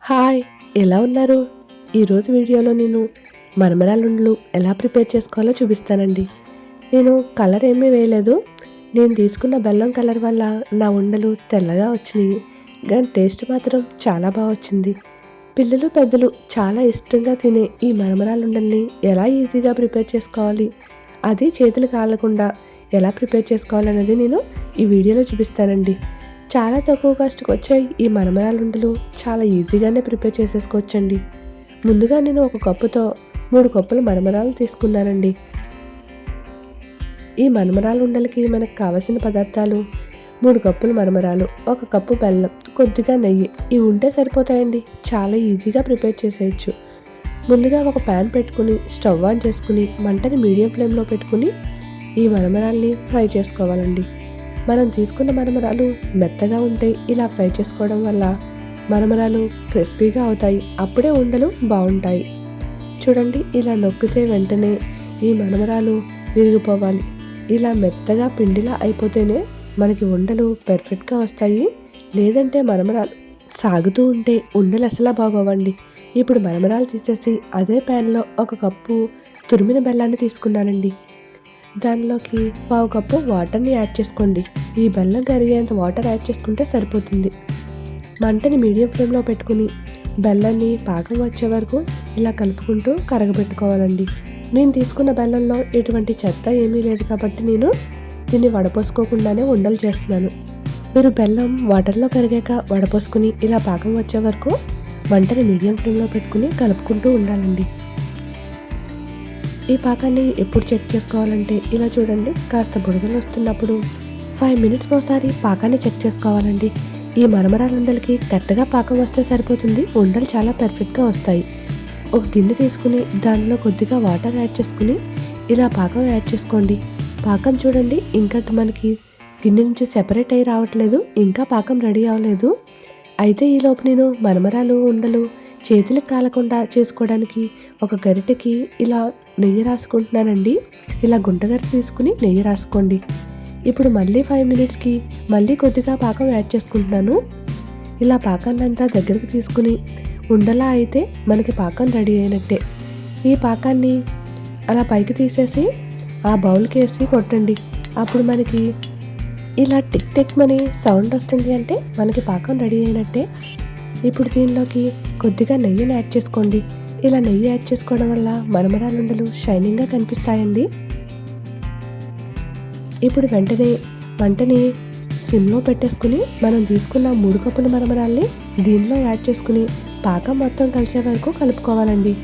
Hi, ఎలా ఉన్నారు? ఈరోజు వీడియోలో నేను మరమరాలుండలు ఎలా ప్రిపేర్ చేసుకోవాలో చూపిస్తానండి. నేను కలర్ ఏమీ వేయలేదు. నేను తీసుకున్న బెల్లం కలర్ వల్ల నా ఉండలు తెల్లగా వచ్చినాయి. కానీ టేస్ట్ మాత్రం చాలా బాగా వచ్చింది. పిల్లలు పెద్దలు చాలా ఇష్టంగా తినే ఈ మరమరాలుండల్ని ఎలా ఈజీగా ప్రిపేర్ చేసుకోవాలి, అది చేతులు కాలకుండా ఎలా ప్రిపేర్ చేసుకోవాలన్నది నేను ఈ వీడియోలో చూపిస్తానండి. చాలా తక్కువ కాస్ట్కి వచ్చాయి ఈ మరమరాలుండలు. చాలా ఈజీగానే ప్రిపేర్ చేసేసుకోవచ్చండి. ముందుగా నేను ఒక కప్పుతో 3 కప్పులు మరమరాలు తీసుకున్నానండి. ఈ మరమరాలు ఉండలకి మనకు కావలసిన పదార్థాలు 3 కప్పులు మరమరాలు, 1 కప్పు బెల్లం, కొద్దిగా నెయ్యి. ఇవి ఉంటే సరిపోతాయండి. చాలా ఈజీగా ప్రిపేర్ చేసేయచ్చు. ముందుగా ఒక ప్యాన్ పెట్టుకుని స్టవ్ ఆన్ చేసుకుని మంటని మీడియం ఫ్లేమ్లో పెట్టుకుని ఈ మరమరాల్ని ఫ్రై చేసుకోవాలండి. మనం తీసుకున్న మరమరాలు మెత్తగా ఉంటాయి. ఇలా ఫ్రై చేసుకోవడం వల్ల మరమరాలు క్రిస్పీగా అవుతాయి. అప్పుడే ఉండలు బాగుంటాయి. చూడండి, ఇలా నొక్కితే వెంటనే ఈ మరమరాలు విరిగిపోవాలి. ఇలా మెత్తగా పిండిలా అయిపోతేనే మనకి ఉండలు పర్ఫెక్ట్గా వస్తాయి. లేదంటే మరమరాలు సాగుతూ ఉంటే ఉండలు అసలు బాగోవండి. ఇప్పుడు మరమరాలు తీసేసి అదే ప్యాన్లో 1 కప్పు తురిమిన బెల్లాన్ని తీసుకున్నానండి. దానిలోకి 1/2 కప్పు వాటర్ని యాడ్ చేసుకోండి. ఈ బెల్లం కరిగేంత వాటర్ యాడ్ చేసుకుంటే సరిపోతుంది. మంటని మీడియం ఫ్లేమ్లో పెట్టుకుని బెల్లాన్ని పాకం వచ్చే వరకు ఇలా కలుపుకుంటూ కరగబెట్టుకోవాలండి. నేను తీసుకున్న బెల్లంలో ఎటువంటి చెత్త ఏమీ లేదు కాబట్టి నేను దీన్ని వడపోసుకోకుండానే ఉండలు చేస్తున్నాను. మీరు బెల్లం వాటర్లో కరిగాక వడపోసుకుని ఇలా పాకం వచ్చే వరకు మంటని మీడియం ఫ్లేమ్లో పెట్టుకుని కలుపుకుంటూ ఉండాలండి. ఈ పాకాన్ని ఎప్పుడు చెక్ చేసుకోవాలంటే ఇలా చూడండి, కాస్త బుడగలు వస్తున్నప్పుడు 5 మినిట్స్కి ఒకసారి పాకాన్ని చెక్ చేసుకోవాలండి. ఈ మరమరాల ఉండలకి కరెక్ట్గా పాకం వస్తే సరిపోతుంది. ఉండలు చాలా పర్ఫెక్ట్గా వస్తాయి. ఒక గిన్నె తీసుకుని దానిలో కొద్దిగా వాటర్ యాడ్ చేసుకుని ఇలా పాకం యాడ్ చేసుకోండి. పాకం చూడండి, ఇంకా మనకి గిన్నె నుంచి సెపరేట్ అయ్యి రావట్లేదు. ఇంకా పాకం రెడీ అవ్వలేదు. అయితే ఈలోపు నేను మరమరాలు ఉండలు చేతులకు కాలకుండా చేసుకోవడానికి ఒక గరిటెకి ఇలా నెయ్యి రాసుకుంటున్నానండి. ఇలా గుంటగరిట తీసుకుని నెయ్యి రాసుకోండి. ఇప్పుడు మళ్ళీ 5 మినిట్స్కి మళ్ళీ కొద్దిగా పాకం యాడ్ చేసుకుంటున్నాను. ఇలా పాకాన్ని అంతా దగ్గరికి తీసుకుని ఉండలా అయితే మనకి పాకం రెడీ అయినట్టే. ఈ పాకాన్ని అలా పైకి తీసేసి ఆ బౌల్కి వేసి కొట్టండి. అప్పుడు మనకి ఇలా టిక్ టిక్ మని సౌండ్ వస్తుంది, అంటే మనకి పాకం రెడీ అయినట్టే. ఇప్పుడు దీనిలోకి కొద్దిగా నెయ్యిని యాడ్ చేసుకోండి. ఇలా నెయ్యి యాడ్ చేసుకోవడం వల్ల మరమరాలుండలు షైనింగ్గా కనిపిస్తాయండి. ఇప్పుడు వెంటనే మంటని సిమ్లో పెట్టేసుకుని మనం తీసుకున్న 3 కప్పుల మరమరాల్ని దీనిలో యాడ్ చేసుకుని పాకం మొత్తం కలిసే వరకు కలుపుకోవాలండి.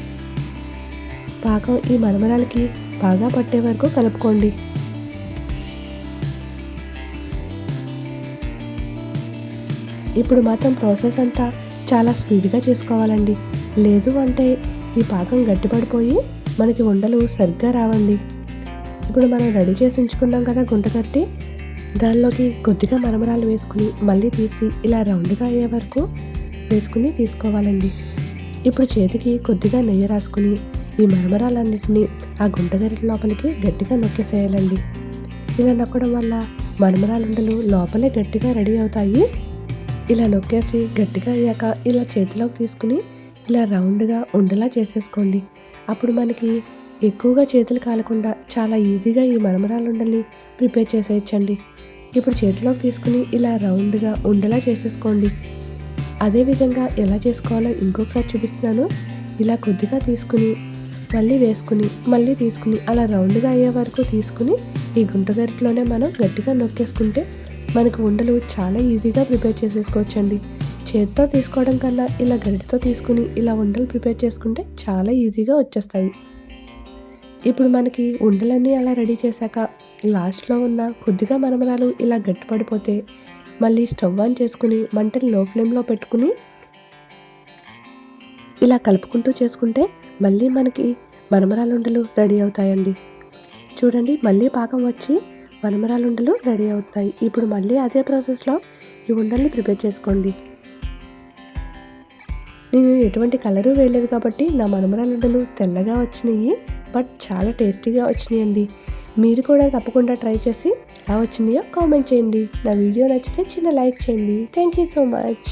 పాకం ఈ మరమరాలకి బాగా పట్టే వరకు కలుపుకోండి. ఇప్పుడు మాత్రం ప్రాసెస్ అంతా చాలా స్పీడ్గా చేసుకోవాలండి. లేదు అంటే ఈ పాకం గట్టిపడిపోయి మనకి ఉండలు సరిగ్గా రావండి. ఇప్పుడు మనం రెడీ చేసి ఉంచుకున్నాం కదా గుంటగరిటె, దానిలోకి కొద్దిగా మరమరాలు వేసుకుని మళ్ళీ తీసి ఇలా రౌండ్గా అయ్యే వరకు వేసుకుని తీసుకోవాలండి. ఇప్పుడు చేతికి కొద్దిగా నెయ్యి రాసుకుని ఈ మరమరాలన్నింటినీ ఆ గుంటగరిటె లోపలికి గట్టిగా నొక్కేసేయాలండి. ఇలా నొక్కడం వల్ల మరమరాలుండలు లోపలే గట్టిగా రెడీ అవుతాయి. ఇలా నొక్కేసి గట్టిగా అయ్యాక ఇలా చేతిలోకి తీసుకుని ఇలా రౌండ్గా ఉండలా చేసేసుకోండి. అప్పుడు మనకి ఎక్కువగా చేతులు కాలకుండా చాలా ఈజీగా ఈ మరమరాలుండల్ని ప్రిపేర్ చేసేయచ్చండి. ఇప్పుడు చేతిలోకి తీసుకుని ఇలా రౌండ్గా ఉండలా చేసేసుకోండి. అదేవిధంగా ఎలా చేసుకోవాలో ఇంకొకసారి చూపిస్తున్నాను. ఇలా కొద్దిగా తీసుకుని మళ్ళీ వేసుకుని మళ్ళీ తీసుకుని అలా రౌండ్గా అయ్యే వరకు తీసుకుని ఈ గుంటగరిటెలోనే మనం గట్టిగా నొక్కేసుకుంటే మనకు ఉండలు చాలా ఈజీగా ప్రిపేర్ చేసేసుకోవచ్చండి. చేతితో తీసుకోవడం కన్నా ఇలా గరిటెతో తీసుకుని ఇలా ఉండలు ప్రిపేర్ చేసుకుంటే చాలా ఈజీగా వచ్చేస్తాయి. ఇప్పుడు మనకి ఉండలన్నీ అలా రెడీ చేశాక లాస్ట్లో ఉన్న కొద్దిగా మరమరాలు ఇలా గట్టిపడిపోతే మళ్ళీ స్టవ్ ఆన్ చేసుకుని మంటని లో ఫ్లేమ్లో పెట్టుకుని ఇలా కలుపుకుంటూ చేసుకుంటే మళ్ళీ మనకి మరమరాలు ఉండలు రెడీ అవుతాయండి. చూడండి, మళ్ళీ పాకం వచ్చి మరమరాలుండలు రెడీ అవుతాయి. ఇప్పుడు మళ్ళీ అదే ప్రాసెస్లో ఈ ఉండల్ని ప్రిపేర్ చేసుకోండి. నేను ఎటువంటి కలరు వేయలేదు కాబట్టి నా మరమరాలుండలు తెల్లగా వచ్చినాయి, బట్ చాలా టేస్టీగా వచ్చినాయండి. మీరు కూడా తప్పకుండా ట్రై చేసి ఎలా వచ్చినాయో కామెంట్ చేయండి. నా వీడియో నచ్చితే చిన్న లైక్ చేయండి. Thank you so much.